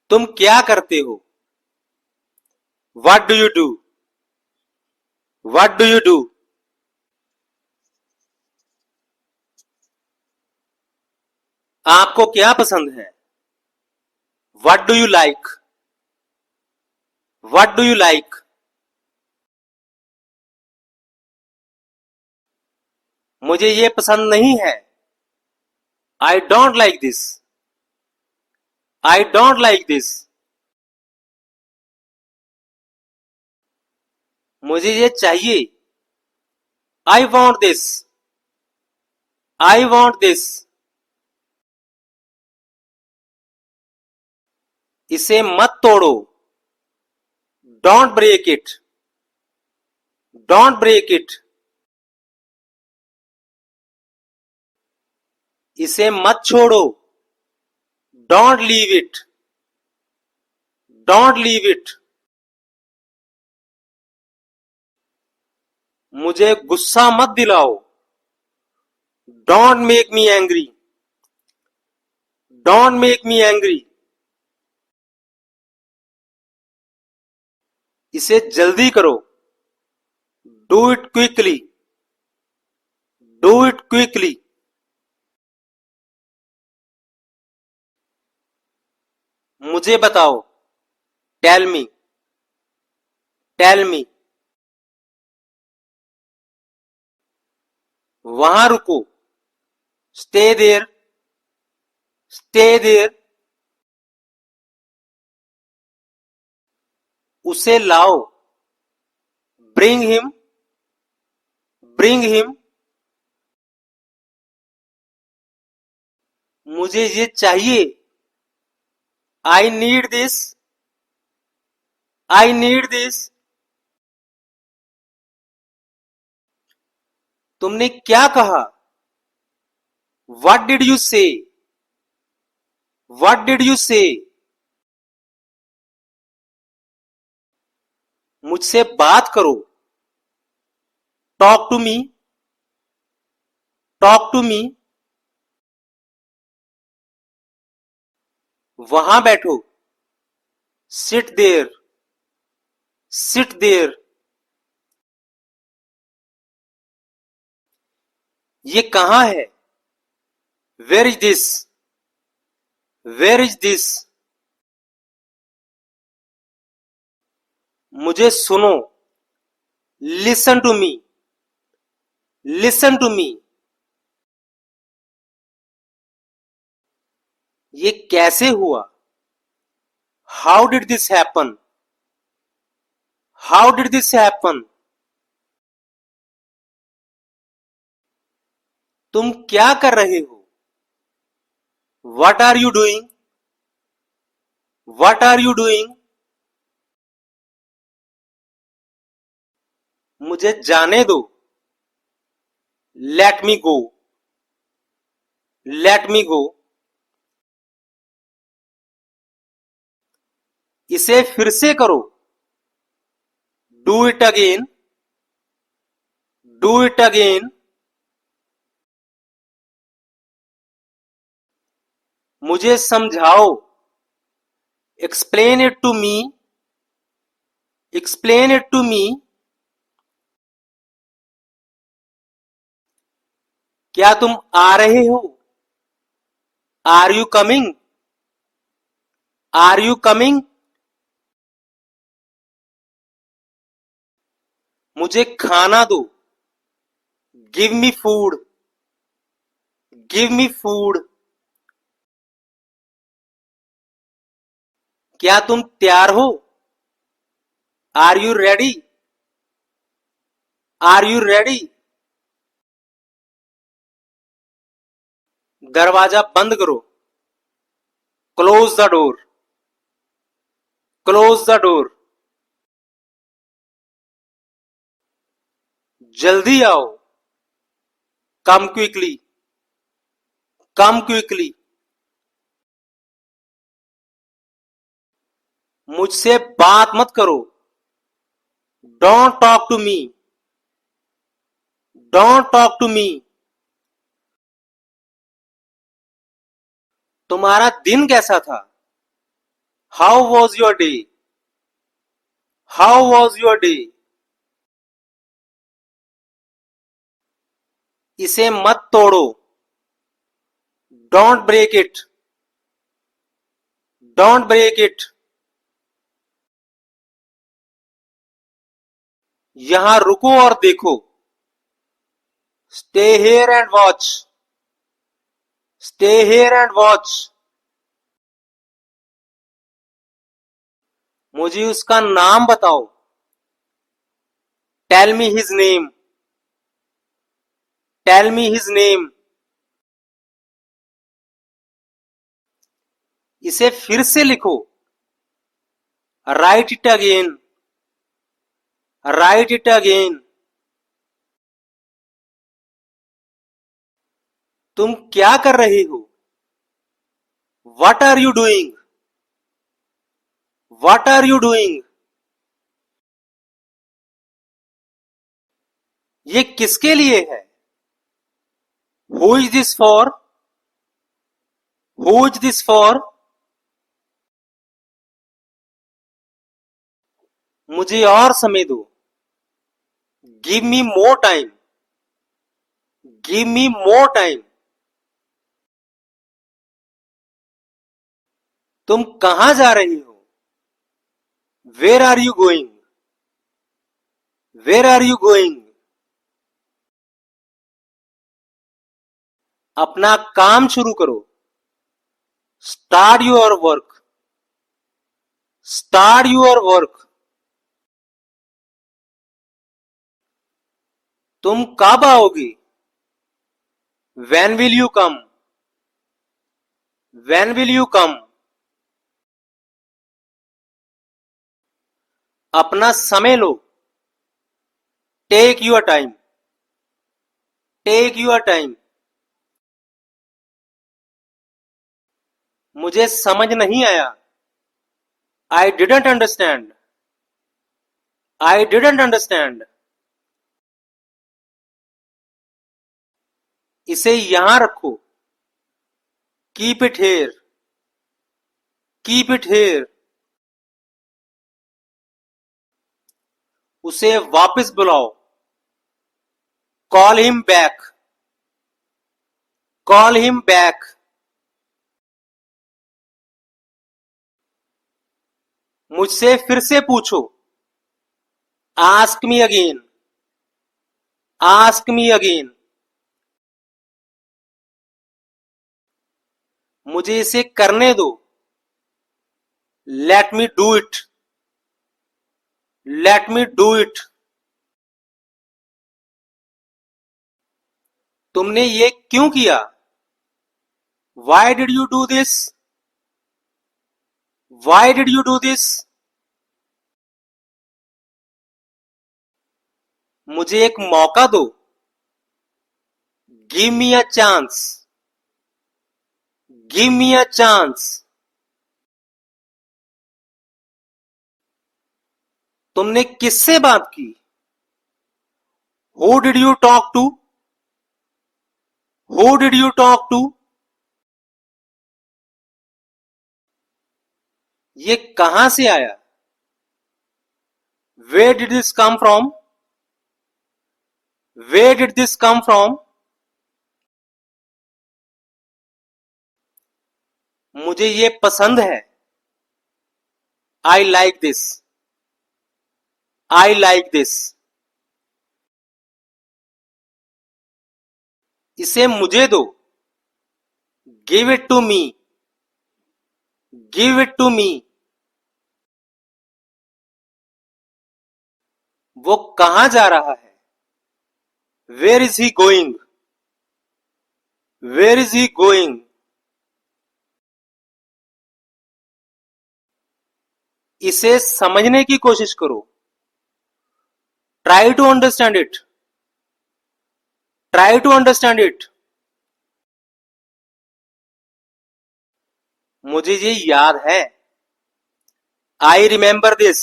तुम क्या करते हो? What do you do? What do you do? आपको क्या पसंद है? What do you like? What do you like? मुझे ये पसंद नहीं है। I don't like this. I don't like this. मुझे ये चाहिए। I want this. I want this. इसे मत तोड़ो। Don't break it. Don't break it. इसे मत छोड़ो। Don't leave it. Don't leave it. मुझे गुस्सा मत दिलाओ। Don't make me angry. Don't make me angry. इसे जल्दी करो। Do it quickly. Do it quickly. मुझे बताओ। Tell me. Tell me. वहां रुको। Stay there. Stay there. उसे लाओ। Bring him. Bring him. मुझे ये चाहिए। I need this. I need this. तुमने क्या कहा? What did you say? What did you say? मुझसे बात करो। Talk to me. Talk to me. वहां बैठो। Sit there. Sit there. ये कहाँ है? Where is this? Where is this? मुझे सुनो। Listen to me. Listen to me. ये कैसे हुआ? How did this happen? How did this happen? तुम क्या कर रहे हो? What are you doing? What are you doing? मुझे जाने दो। Let me go. Let me go. इसे फिर से करो। Do it again. Do it again. मुझे समझाओ। Explain it to me. Explain it to me. क्या तुम आ रहे हो? Are you coming? Are you coming? मुझे खाना दो। Give me food. Give me food. क्या तुम तैयार हो? Are you ready? Are you ready? दरवाजा बंद करो। Close the door. Close the door. जल्दी आओ। Come quickly. Come quickly. मुझसे बात मत करो। Don't talk to me. Don't talk to me. तुम्हारा दिन कैसा था? How was your day? How was your day? इसे मत तोड़ो। Don't break it. Don't break it. यहां रुको और देखो। Stay here and watch. Stay here and watch. मुझे उसका नाम बताओ। Tell me his name. Tell me his name. इसे फिर से लिखो। Write it again. Write it again. तुम क्या कर रही हो? What are you doing? What are you doing? ये किसके लिए है? Who is this for? Who is this for? मुझे और समय दो। Give me more time. Give me more time. तुम कहां जा रही हो? Where are you going? Where are you going? अपना काम शुरू करो। Start your work. Start your work. तुम कब आओगी? When will you come? When will you come? अपना समय लो। Take your time. Take your time. मुझे समझ नहीं आया। I didn't understand. I didn't understand. इसे यहां रखो। Keep it here. Keep it here. उसे वापस बुलाओ। Call him back. Call him back. मुझसे फिर से पूछो। Ask me again. Ask me again. मुझे इसे करने दो। Let me do it. Let me do it. तुमने ये क्यों किया? Why did you do this? Why did you do this? मुझे एक मौका दो। Give me a chance. Give me a chance. तुमने किससे बात की? Who did you talk to? Who did you talk to? ये कहां से आया? Where did this come from? Where did this come from? मुझे ये पसंद है। I like this. I like this. इसे मुझे दो। Give it to me. Give it to me. वो कहां जा रहा है? Where is he going? Where is he going? इसे समझने की कोशिश करो। Try to understand it. Try to understand it. मुझे ये याद है। I remember this.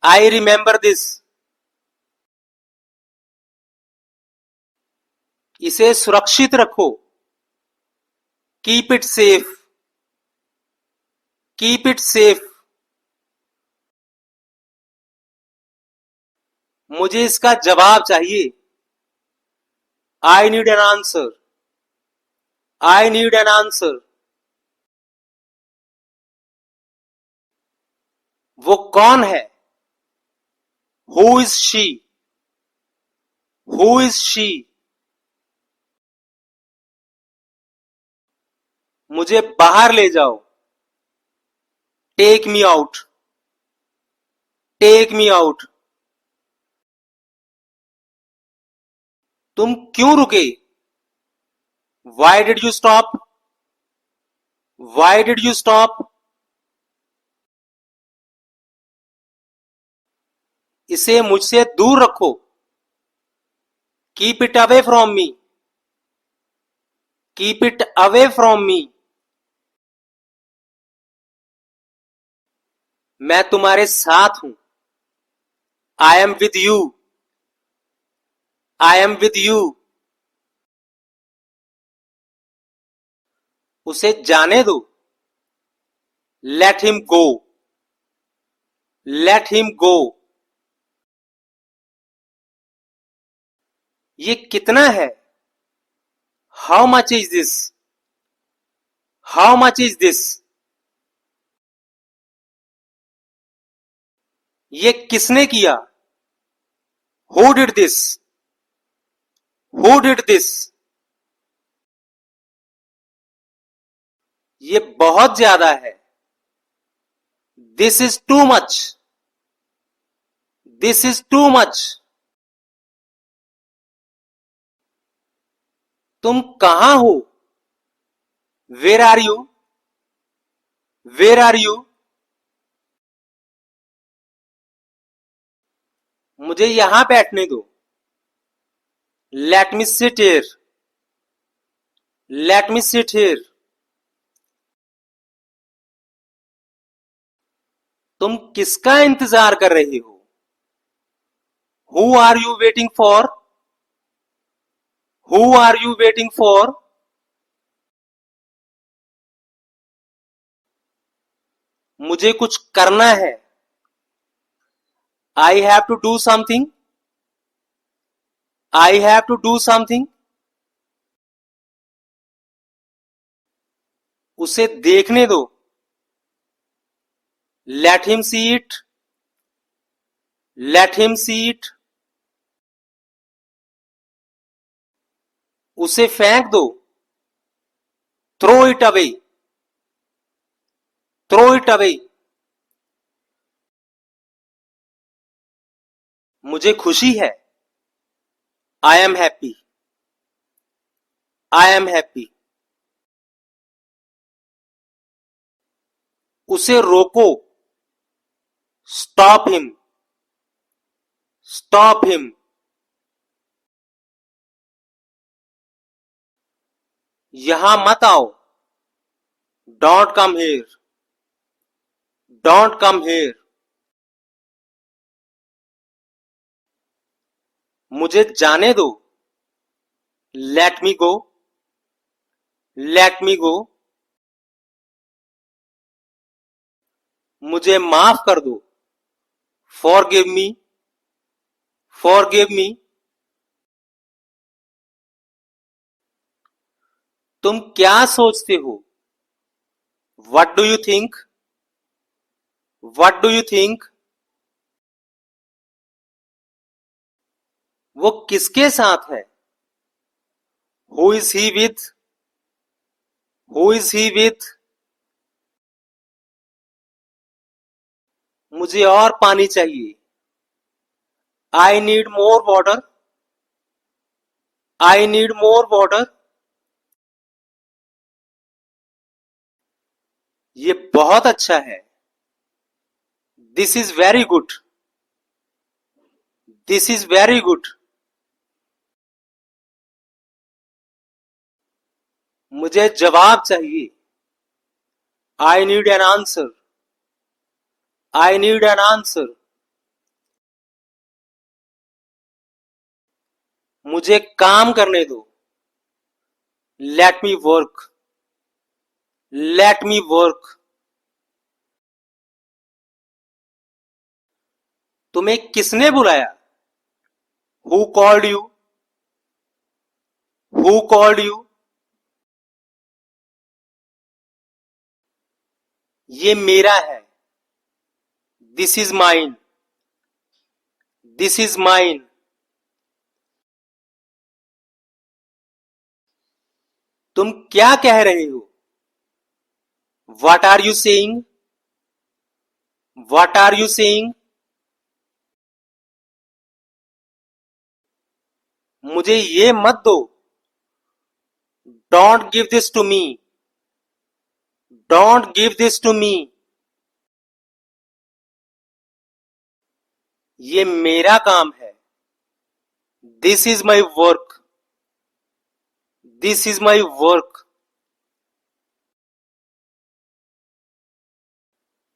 I remember this. इसे सुरक्षित रखो। Keep it safe. Keep it safe, मुझे इसका जवाब चाहिए। I need an answer, I need an answer. वो कौन है? Who is she, who is she. मुझे बाहर ले जाओ, take me out, take me out. तुम क्यों रुके? Why did you stop, why did you stop. इसे मुझसे दूर रखो, keep it away from me, keep it away from me. मैं तुम्हारे साथ हूं, I am with you, I am with you. उसे जाने दो, let him go, let him go. ये कितना है? How much is this, how much is this. ये किसने किया? Who did this, who did this. ये बहुत ज्यादा है, this is too much, this is too much. तुम कहां हो? Where are you, where are you. मुझे यहां बैठने दो, let me sit here, let me sit here. तुम किसका इंतजार कर रहे हो? Who are you waiting for, who are you waiting for. मुझे कुछ करना है, I have to do something, I have to do something. उसे देखने दो, let him see it, let him see it. उसे फेंक दो, throw it away, throw it away. मुझे खुशी है, I am happy, I am happy. उसे रोको, स्टॉप हिम, स्टॉप हिम। यहां मत आओ, don't come here, don't come here. मुझे जाने दो, लेट मी गो, लेट मी गो। मुझे माफ कर दो, फॉरगिव मी, फॉरगिव मी। तुम क्या सोचते हो? What do you think, what do you think. वो किसके साथ है? Who is he with, who is he with. मुझे और पानी चाहिए, I need more water, I need more water. ये बहुत अच्छा है, this is very good, this is very good. मुझे जवाब चाहिए, I need an answer, I need an answer. मुझे काम करने दो, लेट मी वर्क, लेट मी वर्क। तुम्हें किसने बुलाया? Who called you? Who called you? ये मेरा है। This is mine. This is mine. तुम क्या कह रहे हो? What are you saying? What are you saying? मुझे ये मत दो। Don't give this to me. Don't give this to me. ये मेरा काम है। This is my work. This is my work.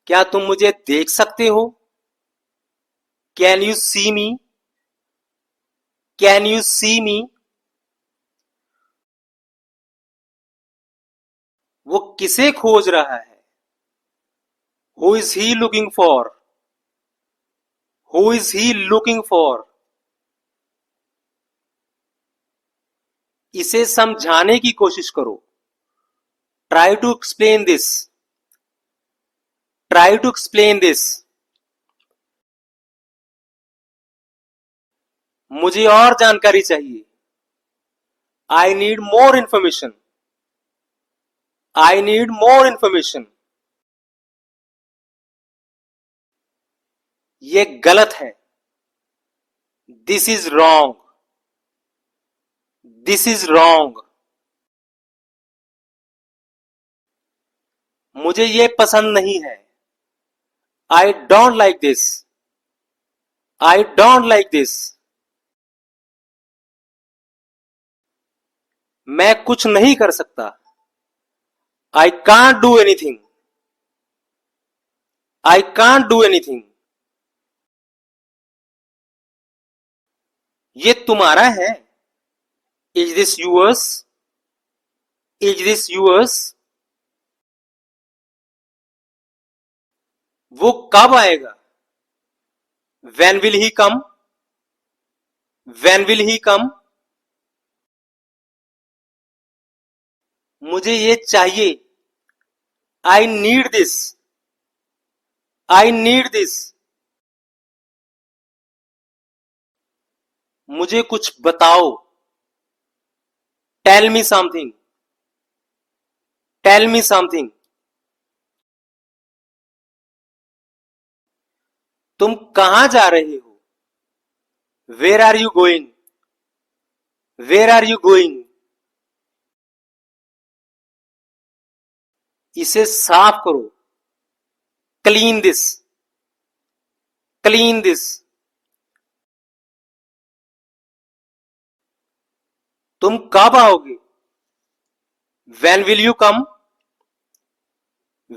क्या तुम मुझे देख सकते हो? Can you see me? Can you see me? वो किसे खोज रहा है? Who is he looking for? Who is he looking for? इसे समझाने की कोशिश करो। Try to explain this. Try to explain this. मुझे और जानकारी चाहिए। I need more information. I need more information. ये गलत है। This is wrong. This is wrong. मुझे ये पसंद नहीं है। I don't like this. I don't like this. मैं कुछ नहीं कर सकता। I can't do anything. I can't do anything. ये तुम्हारा है। Is this yours? Is this yours? वो कब आएगा? When will he come? When will he come? मुझे ये चाहिए। I need this. I need this. मुझे कुछ बताओ। Tell me something. Tell me something. तुम कहां जा रहे हो? Where are you going? Where are you going? इसे साफ करो। Clean this. Clean this. तुम कब आओगे? When will you come?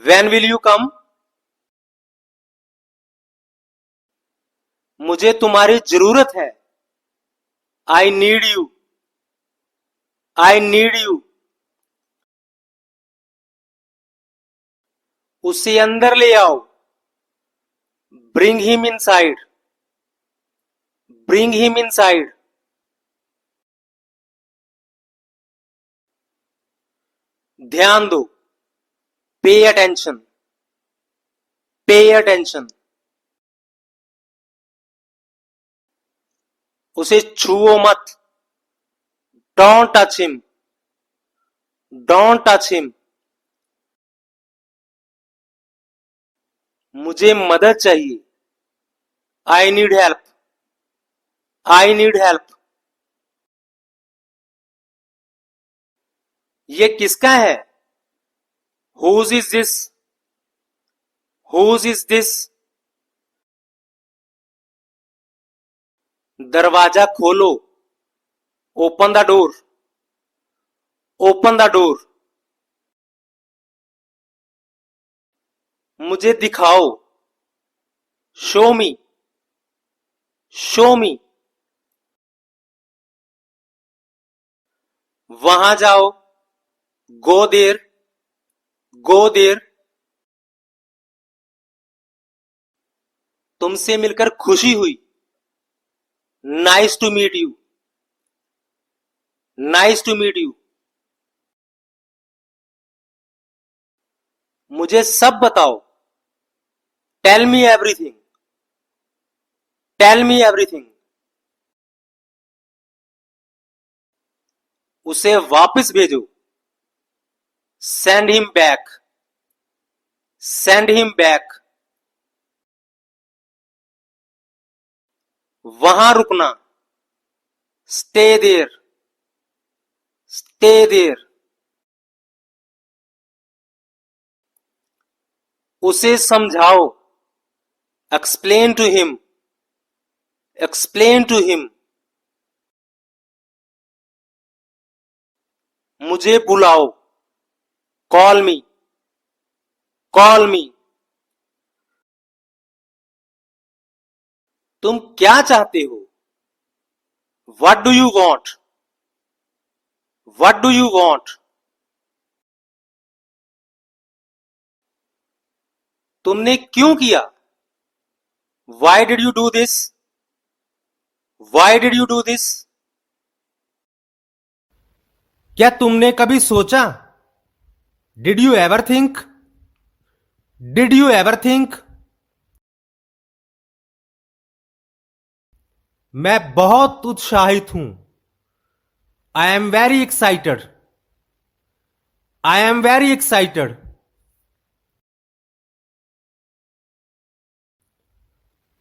When will you come? मुझे तुम्हारी जरूरत है। I need you. I need you. उसे अंदर ले आओ। Bring him inside. Bring him inside. ध्यान दो। Pay attention. Pay attention. उसे छुओ मत। Don't touch him. Don't touch him. मुझे मदद चाहिए। I need help. I need help. ये किसका है? Whose is this? Whose is this? दरवाजा खोलो। Open the door. Open the door. मुझे दिखाओ। Show me. Show me. वहां जाओ। Go there. Go there. तुमसे मिलकर खुशी हुई। Nice to meet you. Nice to meet you. मुझे सब बताओ। Tell me everything. Tell me everything. उसे वापस भेजो। Send him back. Send him back. वहां रुकना। Stay there. Stay there. उसे समझाओ। Explain to him. Explain to him. मुझे बुलाओ। Call me. Call me. तुम क्या चाहते हो? What do you want? What do you want? तुमने क्यों किया? Why did you do this? Why did you do this? क्या तुमने कभी सोचा? Did you ever think? Did you ever think? मैं बहुत उत्साहित हूं। I am very excited. I am very excited.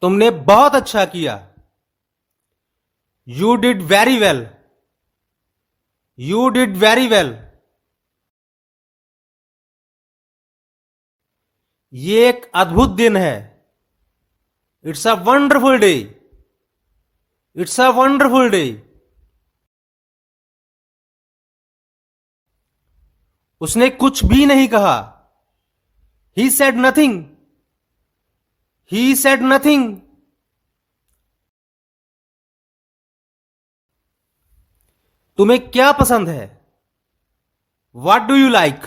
तुमने बहुत अच्छा किया। You did very well. You did very well. ये एक अद्भुत दिन है। It's a wonderful day. It's a wonderful day. उसने कुछ भी नहीं कहा। He said nothing. He said nothing. तुम्हें क्या पसंद है? What do you like?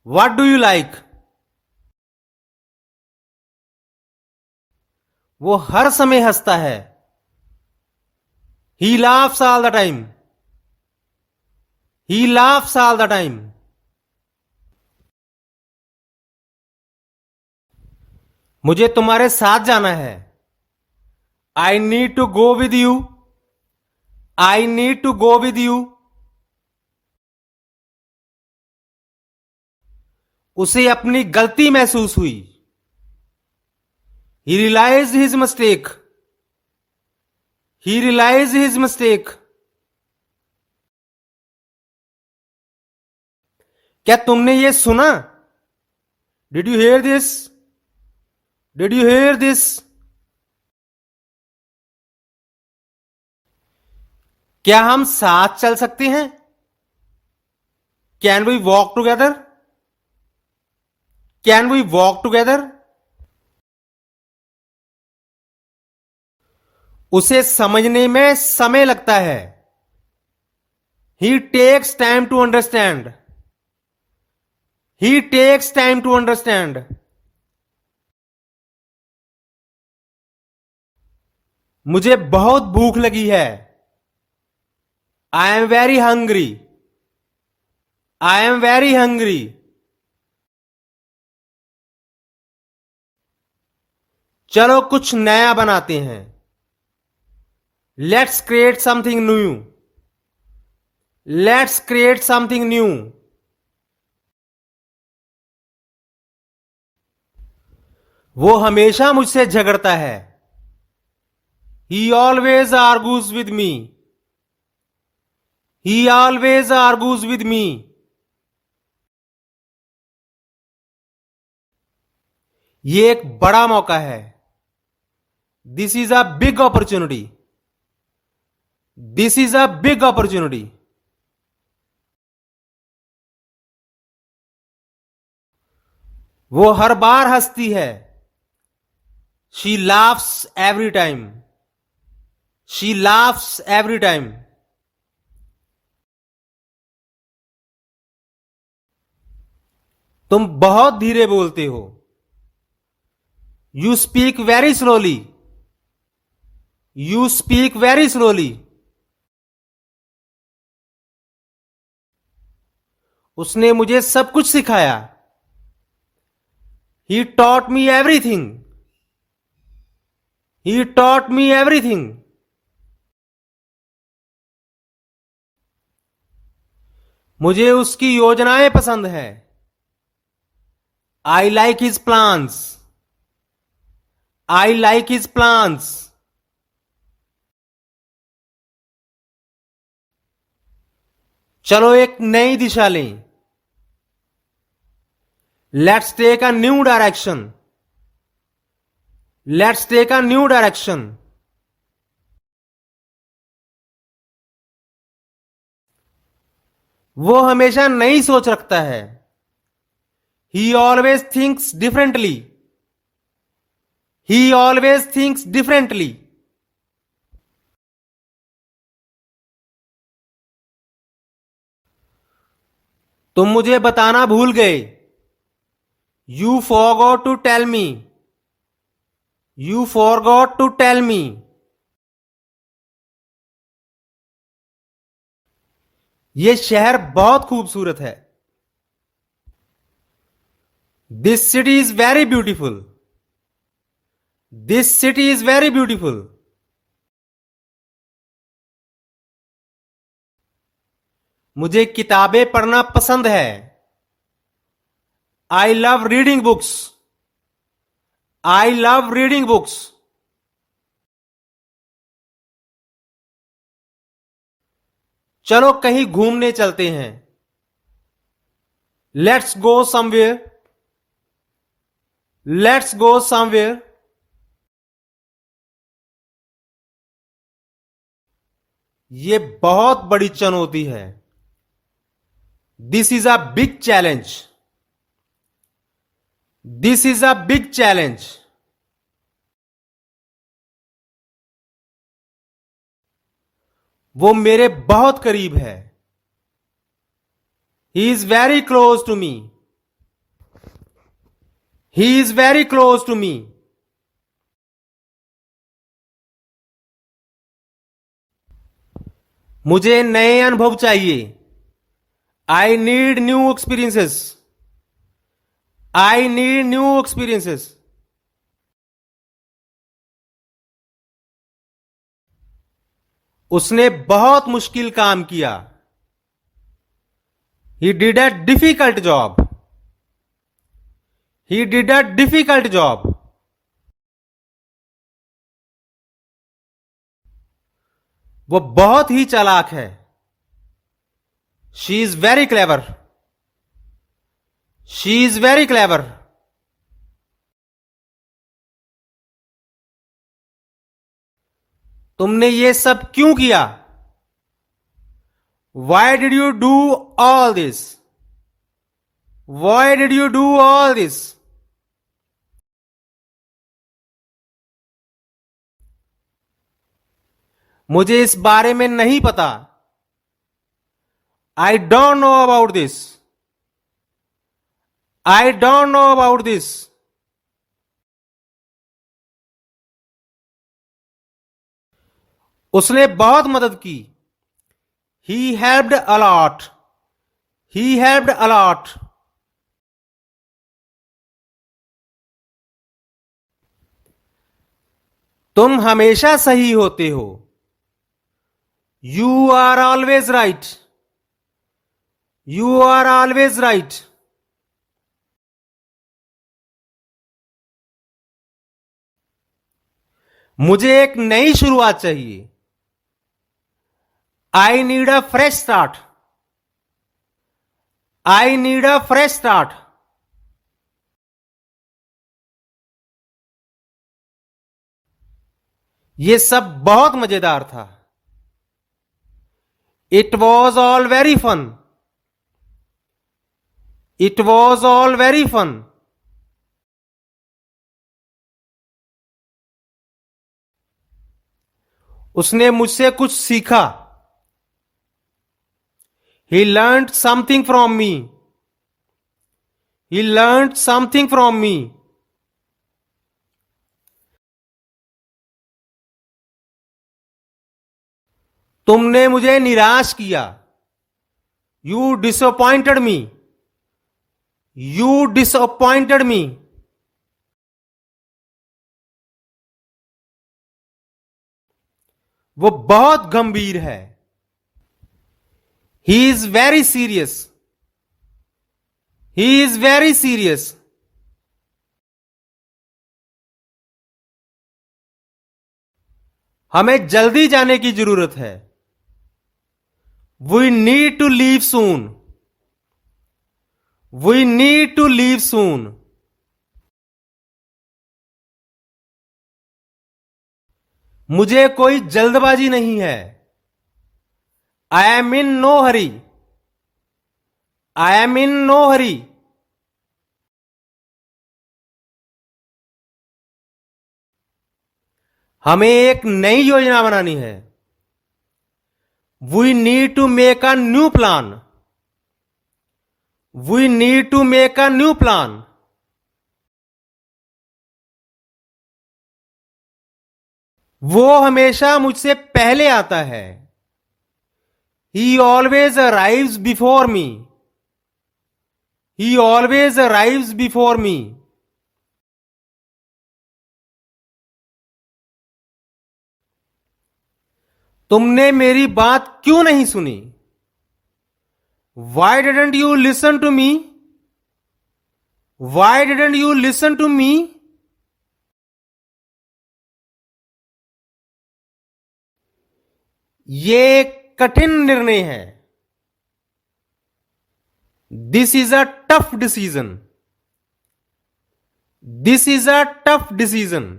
What do you like? वो हर समय हंसता है। He laughs all the time. He laughs all the time. मुझे तुम्हारे साथ जाना है। I need to go with you. I need to go with you. उसे अपनी गलती महसूस हुई। He realised his mistake. He realised his mistake. क्या तुमने ये सुना? Did you hear this? Did you hear this? क्या हम साथ चल सकते हैं? Can we walk together? Can we walk together? उसे समझने में समय लगता है। He takes time to understand. He takes time to understand. मुझे बहुत भूख लगी है। I am very hungry. I am very hungry. चलो कुछ नया बनाते हैं। Let's create something new. Let's create something new. वो हमेशा मुझसे झगड़ता है। He always argues with me. He always argues with me. ये एक बड़ा मौका है। This is a big opportunity. This is a big opportunity. वो हर बार हंसती है। She laughs every time. She laughs every time. तुम बहुत धीरे बोलते हो। You speak very slowly, you speak very slowly. उसने मुझे सब कुछ सिखाया। He taught me everything, he taught me everything. मुझे उसकी योजनाएं पसंद है। I like his plans, I like his plans. चलो एक नई दिशा लें। Let's take a new direction, let's take a new direction. वो हमेशा नई सोच रखता है। He always thinks differently, he always thinks differently. तुम मुझे बताना भूल गए। You forgot to tell me, you forgot to tell me. यह शहर बहुत खूबसूरत है। This city is very beautiful, this city is very beautiful. मुझे किताबें पढ़ना पसंद है। I love reading books, I love reading books. चलो कहीं घूमने चलते हैं। Let's go somewhere, let's go somewhere. यह बहुत बड़ी चुनौती है। This is a big challenge, this is a big challenge. वो मेरे बहुत करीब है। He is very close to me, he is very close to me. मुझे नए अनुभव चाहिए। I need new experiences, I need new experiences. उसने बहुत मुश्किल काम किया। He did a difficult job, he did a difficult job. वो बहुत ही चालाक है। She is very clever, she is very clever. तुमने ये सब क्यों किया? Why did you do all this, why did you do all this. मुझे इस बारे में नहीं पता। I don't know about this, I don't know about this. उसने बहुत मदद की। He helped a lot, he helped a lot. तुम हमेशा सही होते हो। You are always right, you are always right. मुझे एक नई शुरुआत चाहिए। I need a fresh start, I need a fresh start. यह सब बहुत मजेदार था। It was all very fun, it was all very fun. उसने मुझसे कुछ सीखा। He learn something from me, he learn something from me. तुमने मुझे निराश किया। You disappointed me. You disappointed me. वो बहुत गंभीर है। He is very serious. He is very serious. हमें जल्दी जाने की जरूरत है। We need to leave soon. We need to leave soon. मुझे कोई जल्दबाजी नहीं है। I am in no hurry. I am in no hurry. हमें एक नई योजना बनानी है। We need to make a new plan. We need to make a new plan. वो हमेशा मुझसे पहले आता है। He always arrives before me. He always arrives before me. तुमने मेरी बात क्यों नहीं सुनी? Why didn't you listen to me? Why didn't you listen to me? ये एक कठिन निर्णय है। This is a tough decision. This is a tough decision.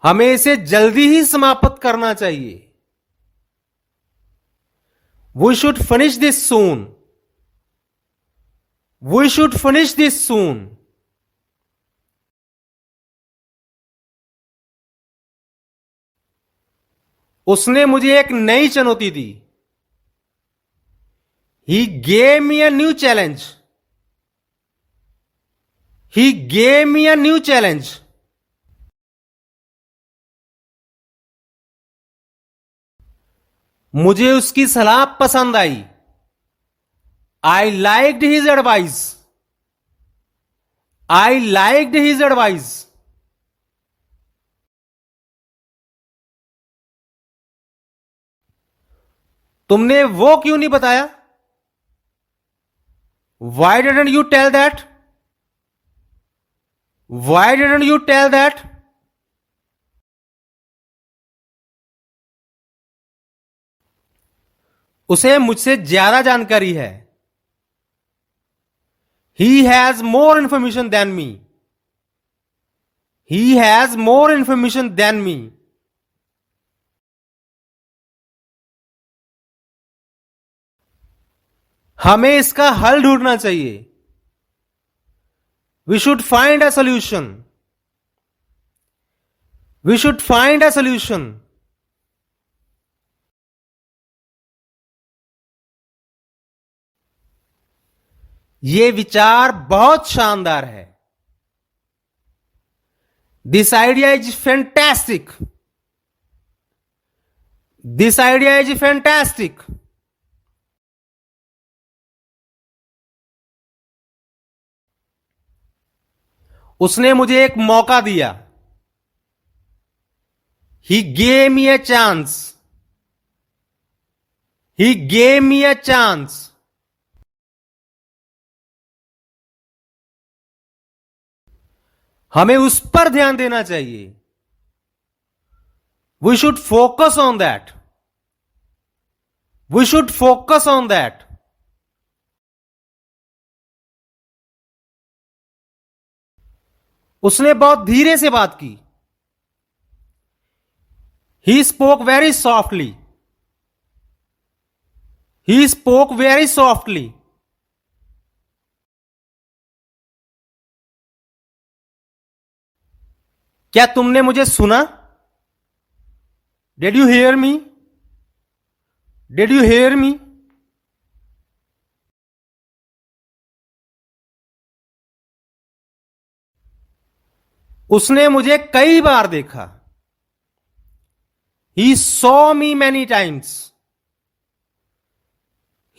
हमें इसे जल्दी ही समाप्त करना चाहिए। We should finish this soon. We should finish this soon. उसने मुझे एक नई चुनौती दी। He gave me a new challenge. He gave me a new challenge. मुझे उसकी सलाह पसंद आई। I liked his advice. I liked his advice. तुमने वो क्यों नहीं बताया? Why didn't you tell that? Why didn't you tell that? उसे मुझसे ज्यादा जानकारी है। He has more information than me. He has more information than me. हमें इसका हल ढूंढना चाहिए। We should find a solution. We should find a solution. ये विचार बहुत शानदार है। This idea is fantastic. This idea is fantastic. उसने मुझे एक मौका दिया। He gave me a chance. He gave me a chance. हमें उस पर ध्यान देना चाहिए। We should focus on that. We should focus on that. उसने बहुत धीरे से बात की। He spoke very softly. He spoke very softly. क्या तुमने मुझे सुना? Did you hear me? Did you hear me? उसने मुझे कई बार देखा। He saw me many times.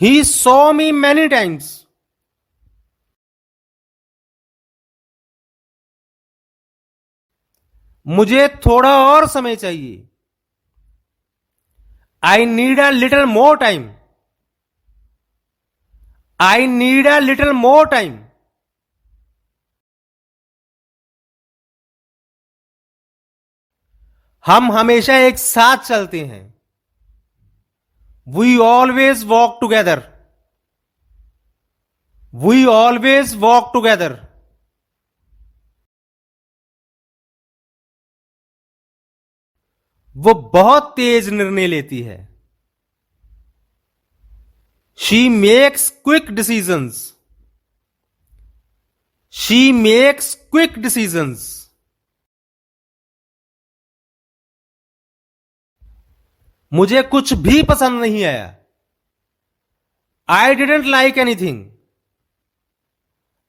He saw me many times. मुझे थोड़ा और समय चाहिए। I need a little more time. I need a little more time. हम हमेशा एक साथ चलते हैं। We always walk together. We always walk together. वो बहुत तेज निर्णय लेती है। She makes quick decisions. She makes quick decisions. मुझे कुछ भी पसंद नहीं आया। I didn't like anything.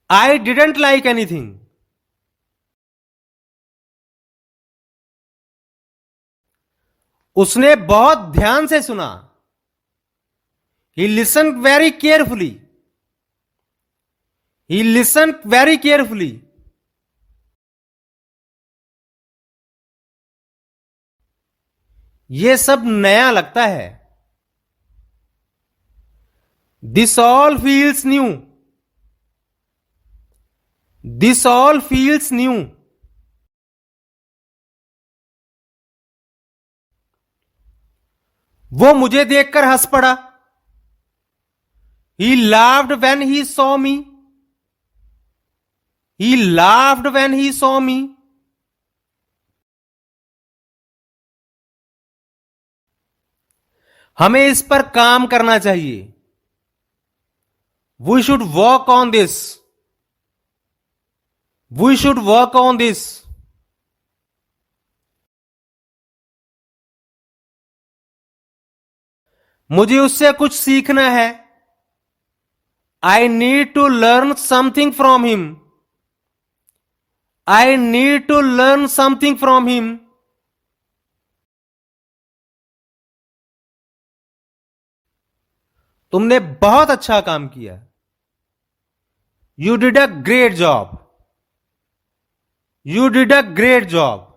I didn't like anything. उसने बहुत ध्यान से सुना। He listened very carefully. He listened very carefully. ये सब नया लगता है। This all feels new. This all feels new. वो मुझे देखकर हंस पड़ा। He laughed when he saw me. He laughed when he saw me. हमें इस पर काम करना चाहिए। We should work on this. We should work on this. मुझे उससे कुछ सीखना है। I need to learn something from him. I need to learn something from him. तुमने बहुत अच्छा काम किया। You did a great job. You did a great job.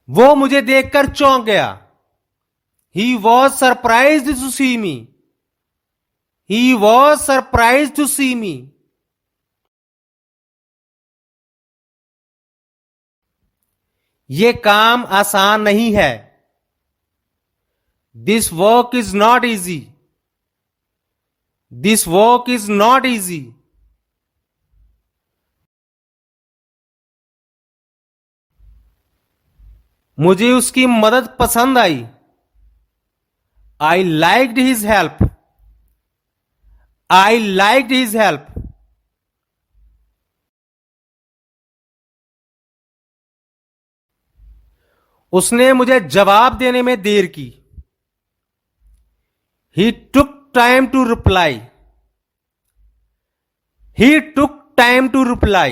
वो मुझे देखकर चौंक गया। He was surprised to see me. He was surprised to see me. ये काम आसान नहीं है। This work is not easy. This work is not easy. मुझे उसकी मदद पसंद आई। I liked his help. I liked his help. उसने मुझे जवाब देने में देर की। He took time to reply. He took time to reply.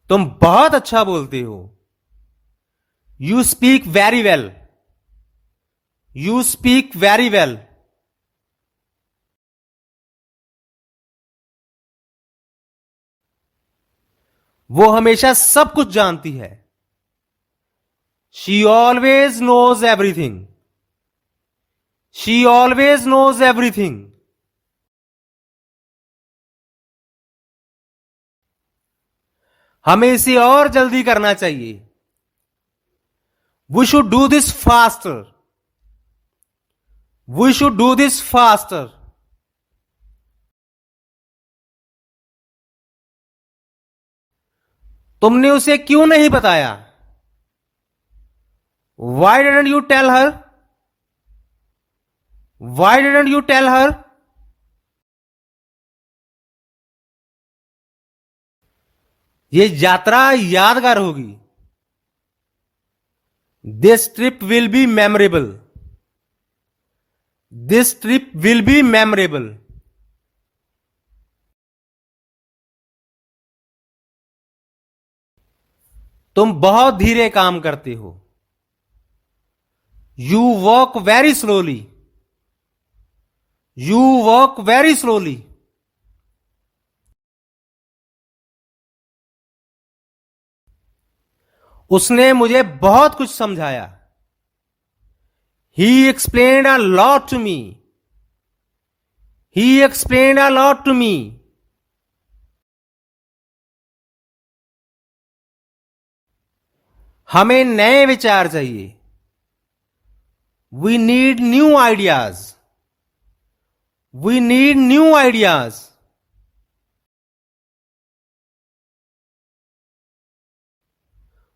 तुम बहुत अच्छा बोलते हो। You speak very well. You speak very well. वो हमेशा सब कुछ जानती है। She always knows everything. She always knows everything. हमें इसे और जल्दी करना चाहिए। We should do this faster. We should do this faster. तुमने उसे क्यों नहीं बताया? Why didn't you tell her? Why didn't you tell her? ये यात्रा यादगार होगी। This trip will be memorable. This trip will be memorable. तुम बहुत धीरे काम करते हो। You work very slowly. You work very slowly. उसने मुझे बहुत कुछ समझाया। He explained a lot to me. He explained a lot to me. हमें नए विचार चाहिए। We need new ideas. We need new ideas.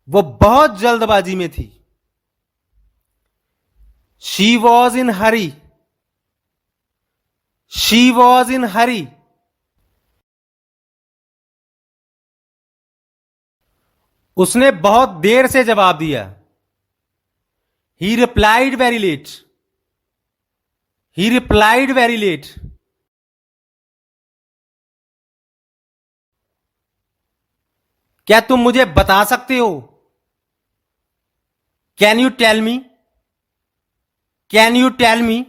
वो बहुत जल्दबाजी में थी। She was in hurry. She was in hurry. उसने बहुत देर से जवाब दिया। He replied very late. He replied very late. क्या तुम मुझे बता सकते हो? Can you tell me? Can you tell me?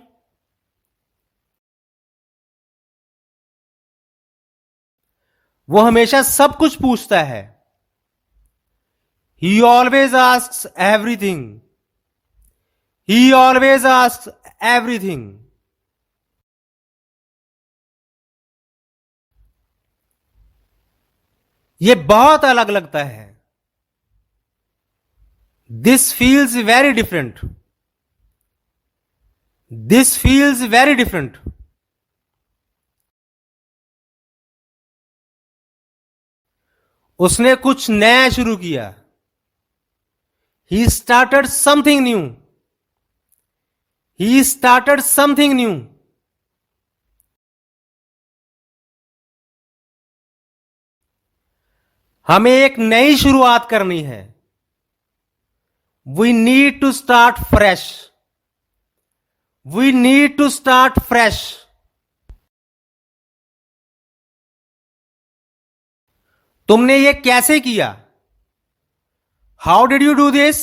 वो हमेशा सब कुछ पूछता है। He always asks everything. He always asks everything. ये बहुत अलग लगता है। This feels very different. This feels very different. उसने कुछ नया शुरू किया। He started something new. He started something new. हमें एक नई शुरुआत करनी है। We need to start fresh. We need to start fresh. तुमने ये कैसे किया? How did you do this?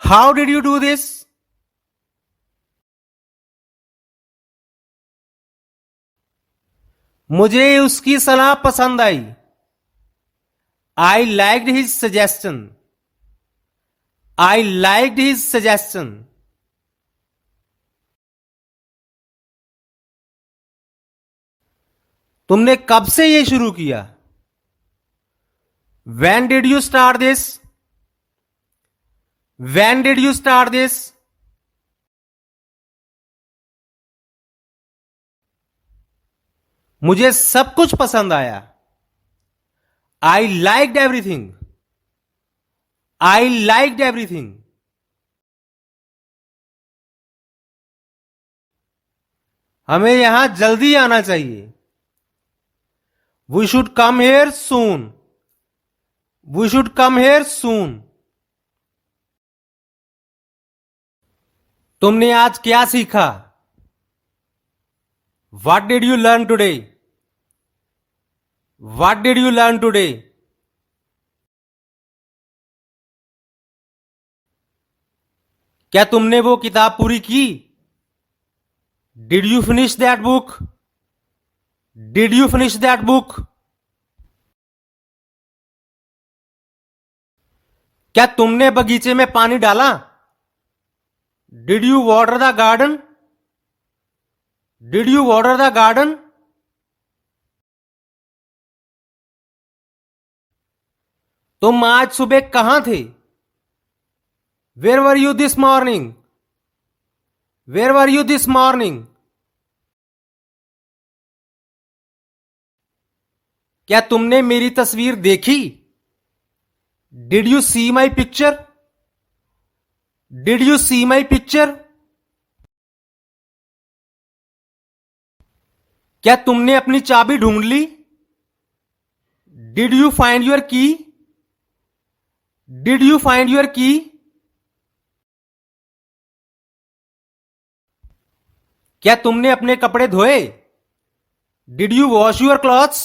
How did you do this? मुझे उसकी सलाह पसंद आई। I liked his suggestion. I liked his suggestion. तुमने कब से यह शुरू किया? When did you start this? When did you start this? मुझे सब कुछ पसंद आया। I liked everything. I liked everything. हमें यहां जल्दी आना चाहिए। We should come here soon. We should come here soon. तुमने आज क्या सीखा? What did you learn today? What did you learn today? क्या तुमने वो किताब पूरी की? Did you finish that book? Did you finish that book? क्या तुमने बगीचे में पानी डाला? Did you water the garden? Did you water the garden? तुम आज सुबह कहां थे? Where were you this morning? Where were you this morning? क्या तुमने मेरी तस्वीर देखी? Did you see my picture? Did you see my picture? क्या तुमने अपनी चाबी ढूंढ ली? Did you find your key? Did you find your key? क्या तुमने अपने कपड़े धोए? Did you wash your clothes?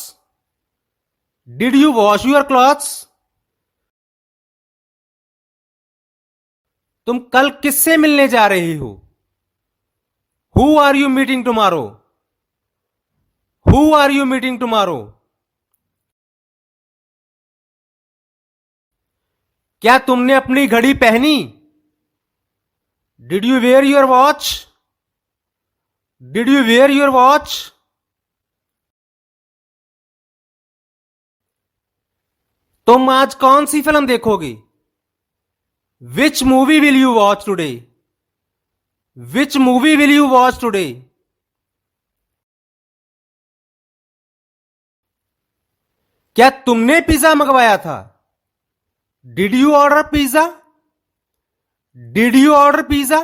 Did you wash your clothes? तुम कल किससे मिलने जा रही हो? Who are you meeting tomorrow? Who are you meeting tomorrow? क्या तुमने अपनी घड़ी पहनी? Did you wear your watch? Did you wear your watch? तुम आज कौन सी फिल्म देखोगे? Which movie will you watch today? Which movie will you watch today? क्या तुमने पिज्जा मंगवाया था? Did you order pizza? Did you order pizza?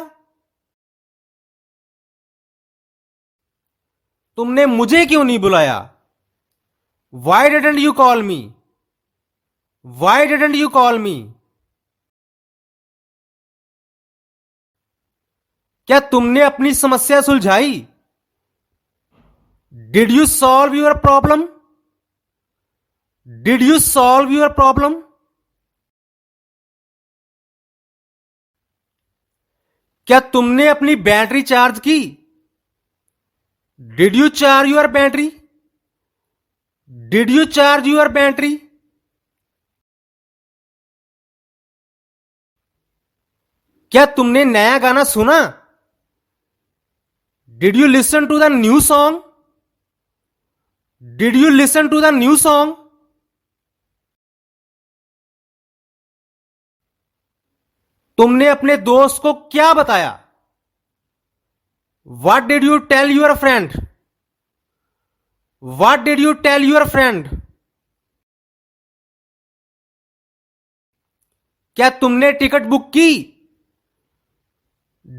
तुमने मुझे क्यों नहीं बुलाया? Why didn't you call me? Why didn't you call me? क्या तुमने अपनी समस्या सुलझाई? Did you solve your problem? Did you solve your problem? क्या तुमने अपनी बैटरी चार्ज की? Did you charge your battery? Did you charge your battery? क्या तुमने नया गाना सुना? Did you listen to the new song? Did you listen to the new song? तुमने अपने दोस्त को क्या बताया? What did you tell your friend? What did you tell your friend? क्या तुमने टिकट बुक की?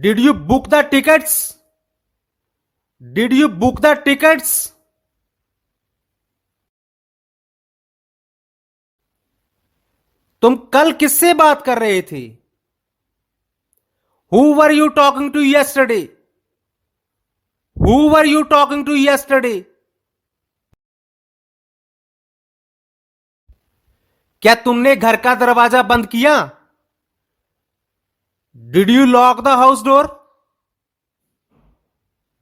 Did you book the tickets? Did you book the tickets? तुम कल किससे बात कर रहे थे? Who were you talking to yesterday? Who were you talking to yesterday? क्या तुमने घर का दरवाजा बंद किया? Did you lock the house door?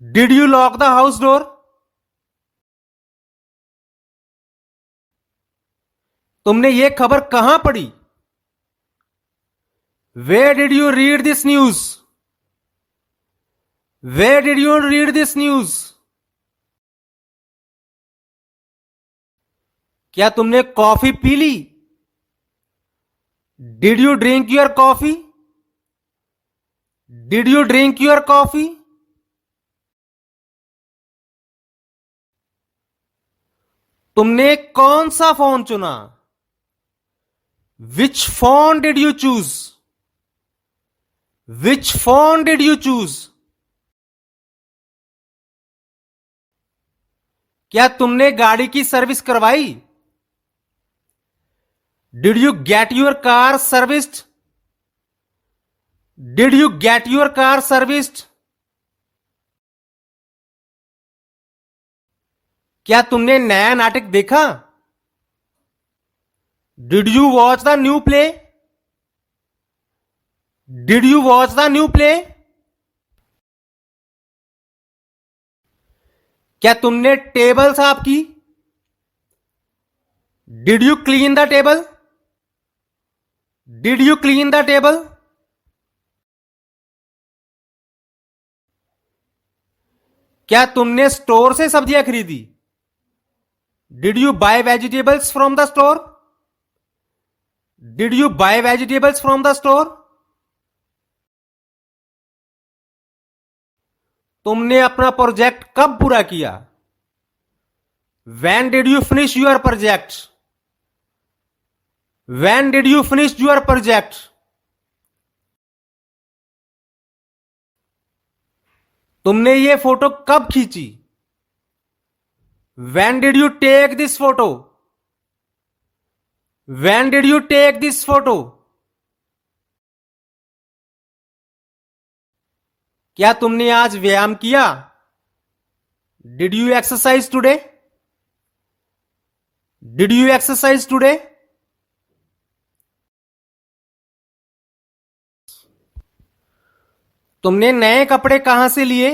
Did you lock the house door? तुमने ये खबर कहां पढ़ी? Where did you read this news? Where did you read this news? क्या तुमने कॉफी पी ली? Did you drink your coffee? Did you drink your coffee? तुमने कौन सा फोन चुना? Which phone did you choose? Which phone did you choose? क्या तुमने गाड़ी की सर्विस करवाई? Did you get your car serviced? Did you get your car serviced? क्या तुमने नया नाटक देखा? Did you watch the new play? Did you watch the new play? क्या तुमने टेबल साफ की? Did you clean the table? Did you clean the table? क्या तुमने स्टोर से सब्जियां खरीदी? Did you buy vegetables from the store? Did you buy vegetables from the store? तुमने अपना प्रोजेक्ट कब पूरा किया? When did you finish your project? When did you finish your project? तुमने ये फोटो कब खींची? When did you take this photo? When did you take this photo? क्या तुमने आज व्यायाम किया? Did you exercise today? Did you exercise today? तुमने नए कपड़े कहां से लिए?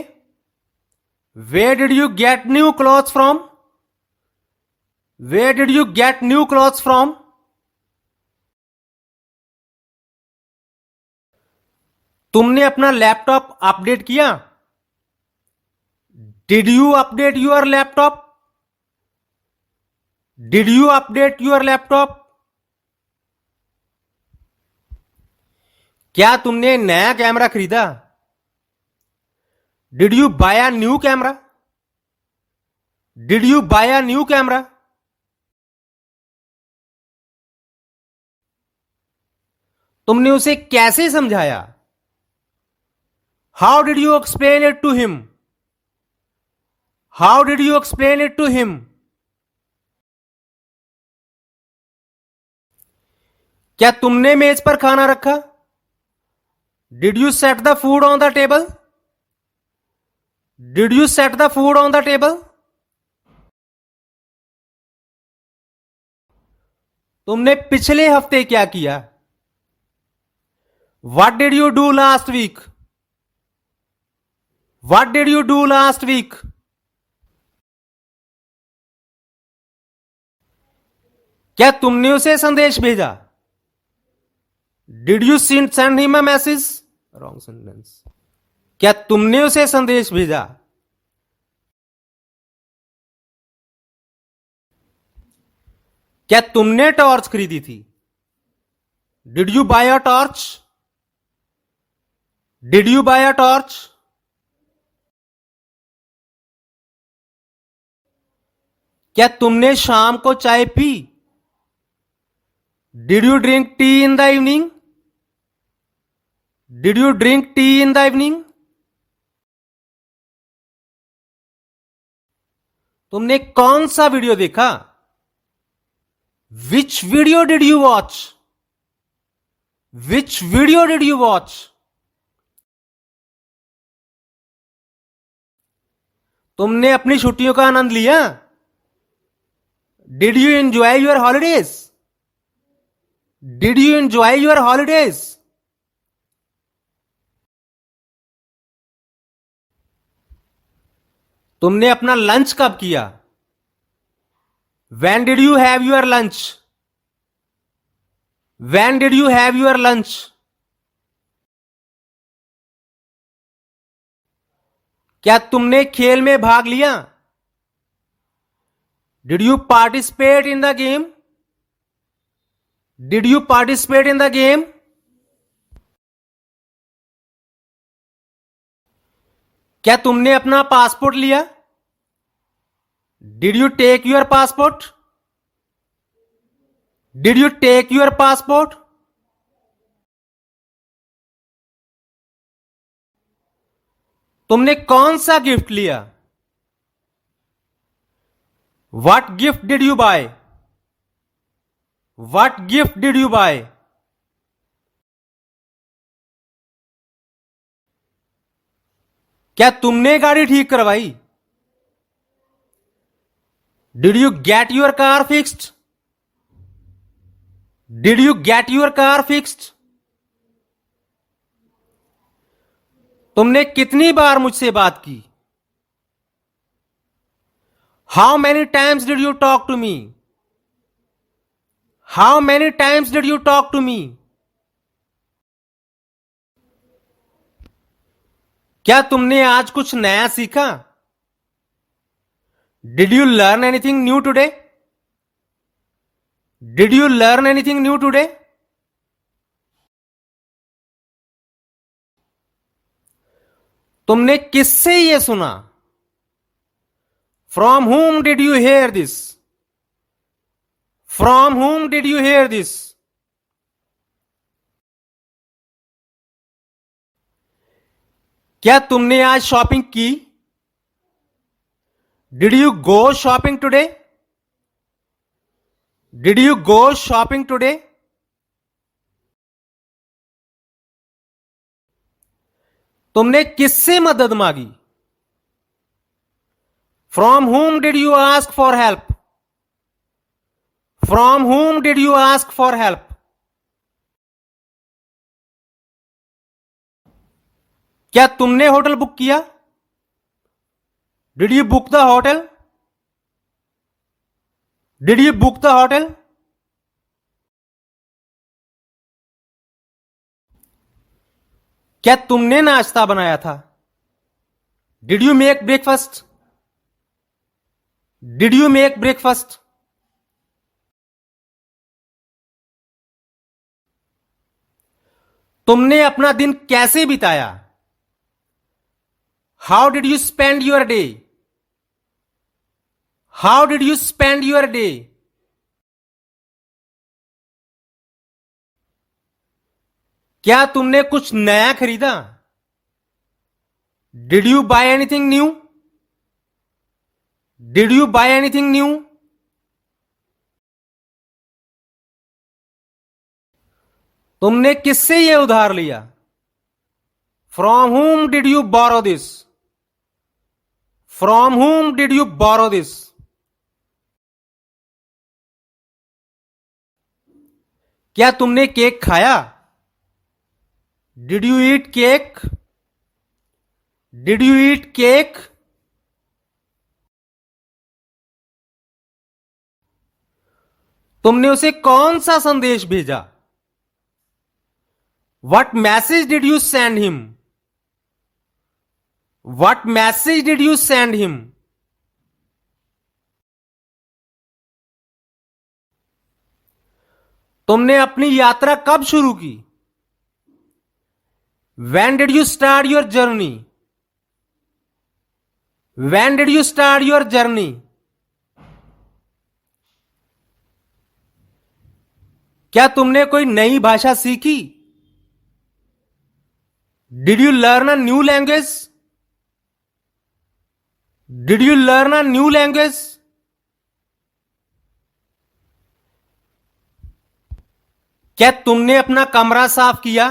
Where did you get new clothes from? Where did you get new clothes from? तुमने अपना लैपटॉप अपडेट किया? Did you update your laptop? Did you update your laptop? क्या तुमने नया कैमरा खरीदा? Did you buy a new camera? Did you buy a new camera? तुमने उसे कैसे समझाया? How did you explain it to him? How did you explain it to him? क्या तुमने मेज पर खाना रखा? Did you set the food on the table? Did you set the food on the table? तुमने पिछले हफ्ते क्या किया? What did you do last week? What did you do last week? क्या तुमने उसे संदेश भेजा? Did you send him a message? Wrong sentence. क्या तुमने उसे संदेश भेजा? क्या तुमने टॉर्च खरीदी थी? Did you buy a torch? Did you buy a torch? क्या तुमने शाम को चाय P? Did you drink tea in the evening? Did you drink tea in the evening? तुमने कौन सा वीडियो देखा? Which video did you watch? Which video did you watch? तुमने अपनी छुट्टियों का आनंद लिया? Did you enjoy your holidays? Did you enjoy your holidays? तुमने अपना लंच कब किया? When did you have your lunch? When did you have your lunch? क्या तुमने खेल में भाग लिया? Did you participate in the game? Did you participate in the game? क्या तुमने अपना पासपोर्ट लिया? Did you take your passport? Did you take your passport? तुमने कौन सा गिफ्ट लिया? What gift did you buy? What gift did you buy? क्या तुमने गाड़ी ठीक करवाई? Did you get your car fixed? Did you get your car fixed? तुमने कितनी बार मुझसे बात की? How many times did you talk to me? How many times did you talk to me? क्या तुमने आज कुछ नया सीखा? Did you learn anything new today? Did you learn anything new today? तुमने किससे ये सुना? From whom did you hear this? From whom did you hear this? क्या तुमने आज शॉपिंग की? Did you go shopping today? Did you go shopping today? तुमने किससे मदद मांगी? From whom did you ask for help? From whom did you ask for help? क्या तुमने होटल बुक किया? Did you book the hotel? Did you book the hotel? क्या तुमने नाश्ता बनाया था? Did you make breakfast? Did you make breakfast? तुमने अपना दिन कैसे बिताया? How did you spend your day? How did you spend your day? क्या तुमने कुछ नया खरीदा? Did you buy anything new? Did you buy anything new? तुमने किससे यह उधार लिया? From whom did you borrow this? From whom did you borrow this? क्या तुमने केक खाया? Did you eat cake? Did you eat cake? तुमने उसे कौन सा संदेश भेजा? What message did you send him? What message did you send him? तुमने अपनी यात्रा कब शुरू की? When did you start your journey? When did you start your journey? क्या तुमने कोई नई भाषा सीखी? Did you learn a new language? Did you learn a new language? क्या तुमने अपना कमरा साफ किया?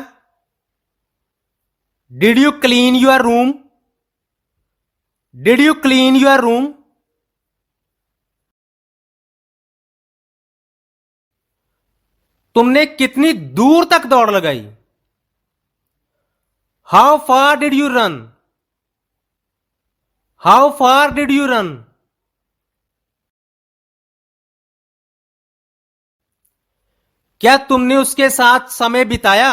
Did you clean your room? Did you clean your room? तुमने कितनी दूर तक दौड़ लगाई? How far did you run? How far did you run? क्या तुमने उसके साथ समय बिताया?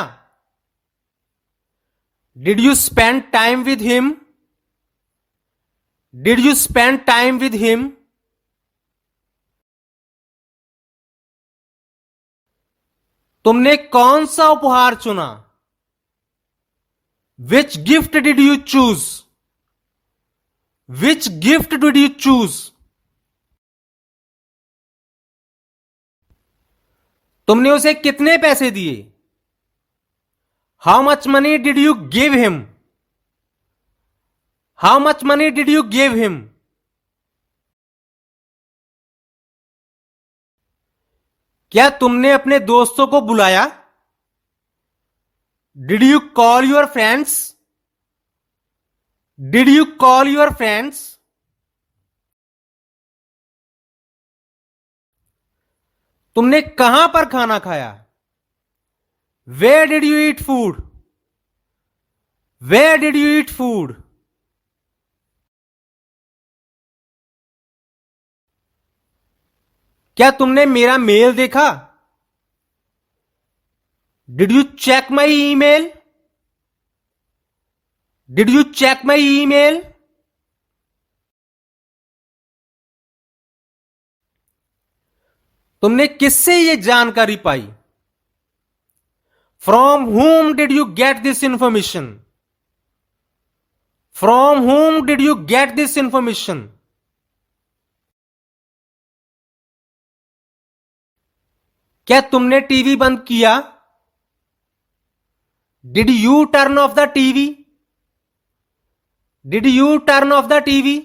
Did you spend time with him? Did you spend time with him? तुमने कौन सा उपहार चुना? Which gift did you choose? Which gift did you choose? तुमने उसे कितने पैसे दिए? How much money did you give him? How much money did you give him? क्या तुमने अपने दोस्तों को बुलाया? Did you call your friends? Did you call your friends? तुमने कहां पर खाना खाया? Where did you eat food? Where did you eat food? क्या तुमने मेरा मेल देखा? Did you check my email? Did you check my email? तुमने किससे ये जानकारी पाई? From whom did you get this information? From whom did you get this information? क्या तुमने टीवी बंद किया? Did you turn off the TV? Did you turn off the TV?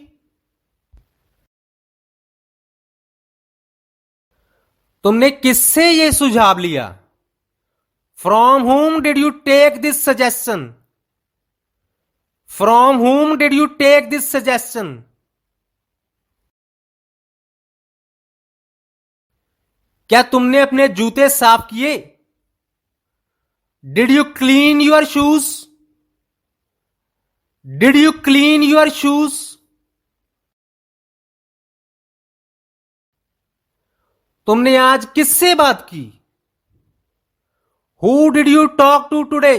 तुमने किससे ये सुझाव लिया? From whom did you take this suggestion? From whom did you take this suggestion? क्या तुमने अपने जूते साफ किए? Did you clean your shoes? Did you clean your shoes? तुमने आज किससे बात की? Who did you talk to today?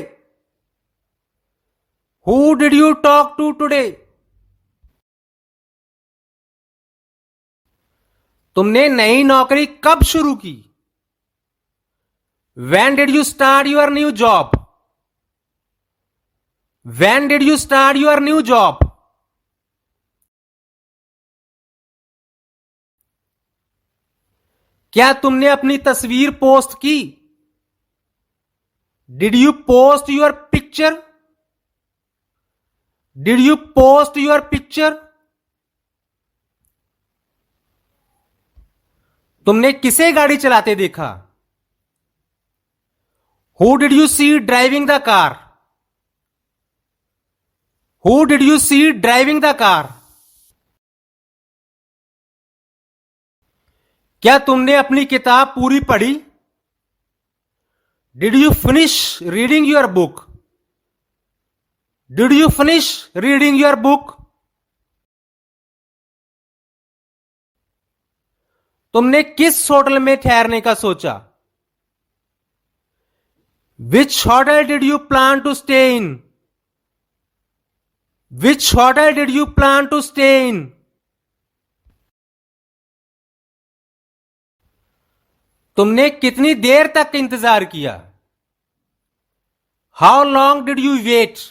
Who did you talk to today? तुमने नई नौकरी कब शुरू की? When did you start your new job? When did you start your new job? क्या तुमने अपनी तस्वीर पोस्ट की? Did you post your picture? Did you post your picture? तुमने किसे गाड़ी चलाते देखा? Who did you see driving the car? Who did you see driving the car? क्या तुमने अपनी किताब पूरी पढ़ी? Did you finish reading your book? Did you finish reading your book? तुमने किस होटल में ठहरने का सोचा? Which hotel did you plan to stay in? Which hotel did you plan to stay in? तुमने कितनी देर तक इंतजार किया? How long did you wait?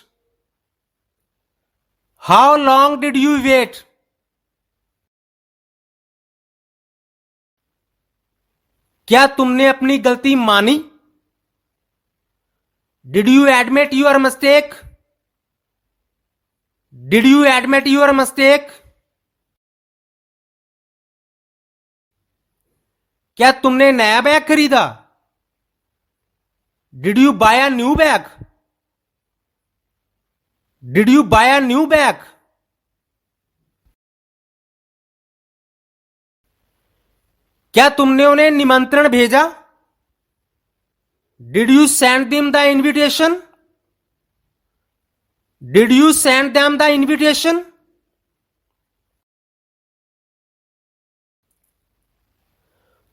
How long did you wait? क्या तुमने अपनी गलती मानी? Did you admit your mistake? Did you admit your mistake? क्या तुमने नया बैग खरीदा? Did you buy a new bag? Did you buy a new bag? क्या तुमने उन्हें निमंत्रण भेजा? Did you send them the invitation? Did you send them the invitation?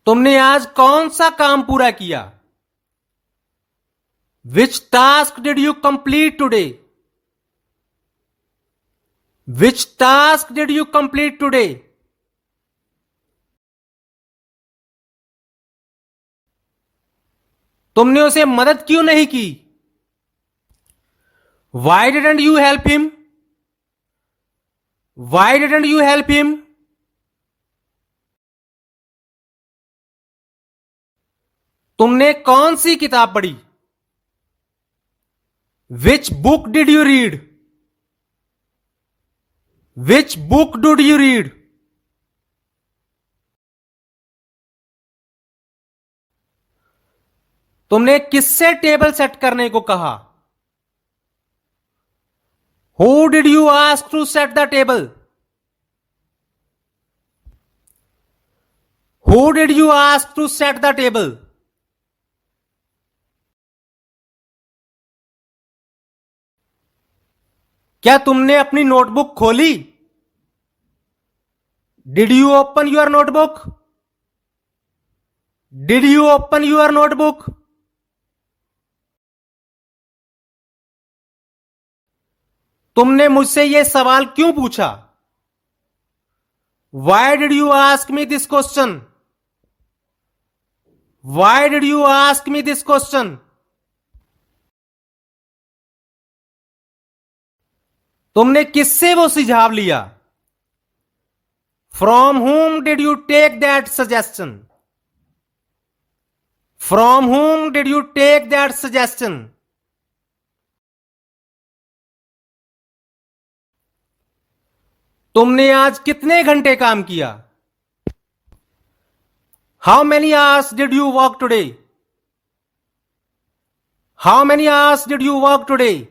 तुमने आज कौन सा काम पूरा किया? Which task did you complete today? Which task did you complete today? तुमने उसे मदद क्यों नहीं की? Why didn't you help him? Why didn't you help him? तुमने कौन सी किताब पढ़ी? Which book did you read? Which book did you read? तुमने किससे टेबल सेट करने को कहा? Who did you ask to set the table? Who did you ask to set the table? क्या तुमने अपनी नोटबुक खोली? Did you open your notebook? Did you open your notebook? तुमने मुझसे यह सवाल क्यों पूछा? Why did you ask me this question? Why did you ask me this question? तुमने किससे वो सुझाव लिया? From whom did you take that suggestion? From whom did you take that suggestion? तुमने आज कितने घंटे काम किया? How many hours did you work today? How many hours did you work today?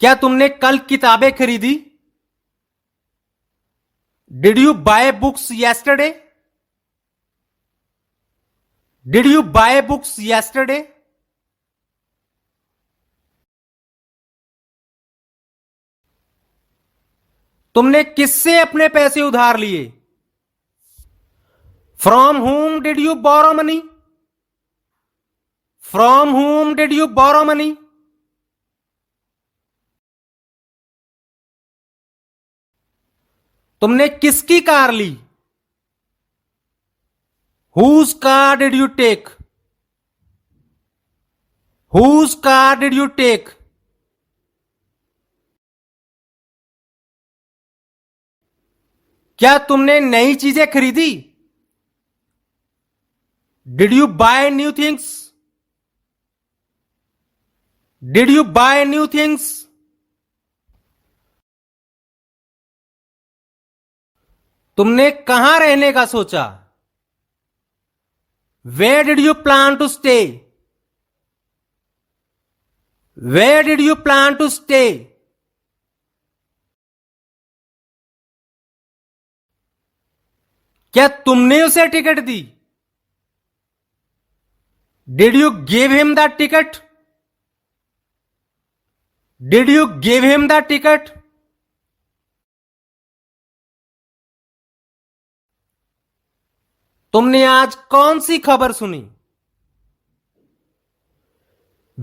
क्या तुमने कल किताबें खरीदी? Did you buy books yesterday? Did you buy books yesterday? तुमने किससे अपने पैसे उधार लिए? From whom did you borrow money? From whom did you borrow money? तुमने किसकी कार ली? Whose car did you take? Whose car did you take? क्या तुमने नई चीजें खरीदी? Did you buy new things? Did you buy new things? तुमने कहां रहने का सोचा? Where did you plan to stay? Where did you plan to stay? क्या तुमने उसे ticket the? Did you give him the ticket? Did you give him the ticket? तुमने आज कौन सी खबर सुनी?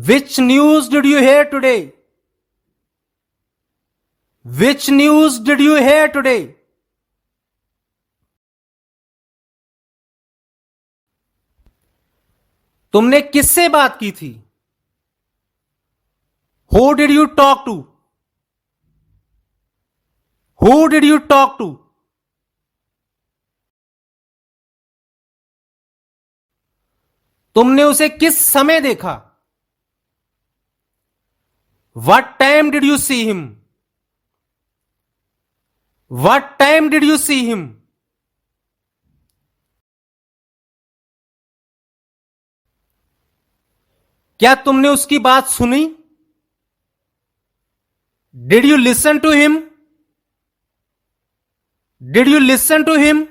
Which news did you hear today? Which news did you hear today? तुमने किससे बात की थी? Who did you talk to? Who did you talk to? तुमने उसे किस समय देखा? What time did you see him? What time did you see him? क्या तुमने उसकी बात सुनी? Did you listen to him? Did you listen to him?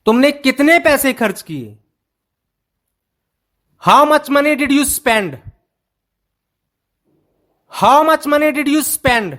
तुमने कितने पैसे खर्च किए? How much money did you spend? How much money did you spend?